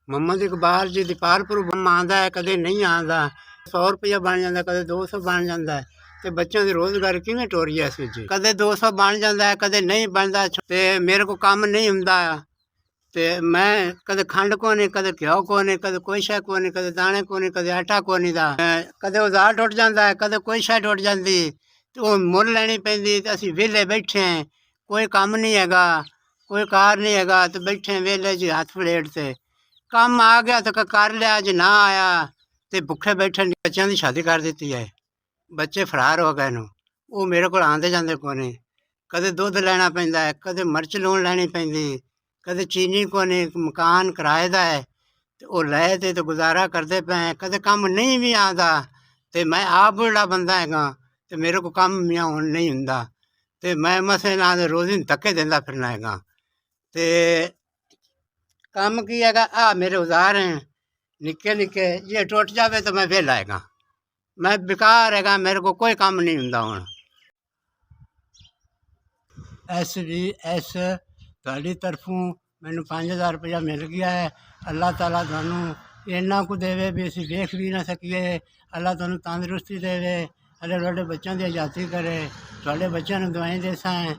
ਮੁਹੰਮਦ ਇਕਬਾਲ ਜੀ ਦੀਪਾਲਪੁਰ ਆਉਂਦਾ ਹੈ, ਕਦੇ ਨਹੀਂ ਆਉਂਦਾ। 100 ਰੁਪਇਆ ਬਣ ਜਾਂਦਾ, ਕਦੇ 200 ਬਣ ਜਾਂਦਾ। ਤੇ ਬੱਚਿਆਂ ਦੀ ਰੋਜ਼ਗਾਰ ਕਿਵੇਂ ਟੋਰੀਏ ਇਸ ਵਿੱਚ? ਕਦੇ 200 ਬਣ ਜਾਂਦਾ ਹੈ, ਕਦੇ ਨਹੀਂ ਬਣਦਾ। ਤੇ ਮੇਰੇ ਕੋਲ ਕੰਮ ਨਹੀਂ ਹੁੰਦਾ। ਤੇ ਮੈਂ ਕਦੇ ਖੰਡ ਕੋ ਨਹੀਂ, ਕਦੇ ਘਿਓ ਕੋ ਨਹੀਂ, ਕਦੇ ਕੋਈ ਸ਼ੈ ਕੋ ਨਹੀਂ, ਕਦੇ ਦਾਣੇ ਕੋ ਨਹੀਂ, ਕਦੇ ਆਟਾ ਕੋ ਨਹੀਂ ਦਾ। ਕਦੇ ਉਧਾਰ ਟੁੱਟ ਜਾਂਦਾ ਹੈ, ਕਦੇ ਕੋਈ ਸ਼ੈ ਟੁੱਟ ਜਾਂਦੀ ਤੇ ਉਹ ਮੁੱਲ ਲੈਣੀ ਪੈਂਦੀ। ਤੇ ਅਸੀਂ ਵਿਹਲੇ ਬੈਠੇ ਹਾਂ, ਕੋਈ ਕੰਮ ਨਹੀਂ ਹੈਗਾ, ਕੋਈ ਕਾਰ ਨਹੀਂ ਹੈਗਾ, ਤੇ ਬੈਠੇ ਵਿਹਲੇ ਜੀ ਹੱਥ ਪਲੇਟ ਤੇ। ਕੰਮ ਆ ਗਿਆ ਤਾਂ ਕਰ ਲਿਆ, ਜੇ ਨਾ ਆਇਆ ਤੇ ਭੁੱਖੇ ਬੈਠਣ। ਬੱਚਿਆਂ ਦੀ ਸ਼ਾਦੀ ਕਰ ਦਿੱਤੀ ਹੈ, ਬੱਚੇ ਫਰਾਰ ਹੋ ਗਏ ਨੂੰ। ਉਹ ਮੇਰੇ ਕੋਲ ਆਉਂਦੇ ਜਾਂਦੇ ਕੋ ਨਹੀਂ। ਕਦੇ ਦੁੱਧ ਲੈਣਾ ਪੈਂਦਾ ਹੈ, ਕਦੇ ਮਿਰਚ ਲੂਣ ਲੈਣੀ ਪੈਂਦੀ, ਕਦੇ ਚੀਨੀ ਕੋ ਨਹੀਂ। ਮਕਾਨ ਕਿਰਾਏ ਦਾ ਹੈ ਤੇ ਉਹ ਲੈ ਤੇ ਗੁਜ਼ਾਰਾ ਕਰਦੇ ਪਏ। ਕਦੇ ਕੰਮ ਨਹੀਂ ਵੀ ਆਉਂਦਾ ਤੇ ਮੈਂ ਆਪ ਬੁੱਢਾ ਬੰਦਾ ਹੈਗਾ ਤੇ ਮੇਰੇ ਕੋਲ ਕੰਮ ਵੀ ਹੁਣ ਨਹੀਂ ਹੁੰਦਾ। ਤੇ ਮੈਂ ਮਸੇ ਨਾਲ ਰੋਜ਼ ਨੂੰ ਧੱਕੇ ਦਿੰਦਾ ਫਿਰਨਾ ਹੈਗਾ। ਤੇ ਕੰਮ ਕੀ ਹੈਗਾ, ਆ ਮੇਰੇ ਉਧਾਰ ਹੈ ਨਿੱਕੇ ਨਿੱਕੇ, ਜੇ ਟੁੱਟ ਜਾਵੇ ਤਾਂ ਮੈਂ ਵਿਹਲਾ ਹੈਗਾ, ਮੈਂ ਬੇਕਾਰ ਹੈਗਾ, ਮੇਰੇ ਕੋਲ ਕੋਈ ਕੰਮ ਨਹੀਂ ਹੁੰਦਾ। ਹੁਣ SVS ਤੁਹਾਡੀ ਤਰਫੋਂ ਮੈਨੂੰ 5000 ਰੁਪਇਆ ਮਿਲ ਗਿਆ ਹੈ। ਅੱਲਾਹ ਤਾਲਾ ਤੁਹਾਨੂੰ ਇੰਨਾ ਕੁ ਦੇਵੇ ਵੀ ਅਸੀਂ ਵੇਖ ਵੀ ਨਾ ਸਕੀਏ। ਅੱਲਾਹ ਤੁਹਾਨੂੰ ਤੰਦਰੁਸਤੀ ਦੇਵੇ, ਅੱਲਾਹ ਤੁਹਾਡੇ ਬੱਚਿਆਂ ਦੀ ਆਜ਼ਾਦੀ ਕਰੇ, ਤੁਹਾਡੇ ਬੱਚਿਆਂ ਨੂੰ ਦਵਾਈ ਦੇ ਸਾਂ।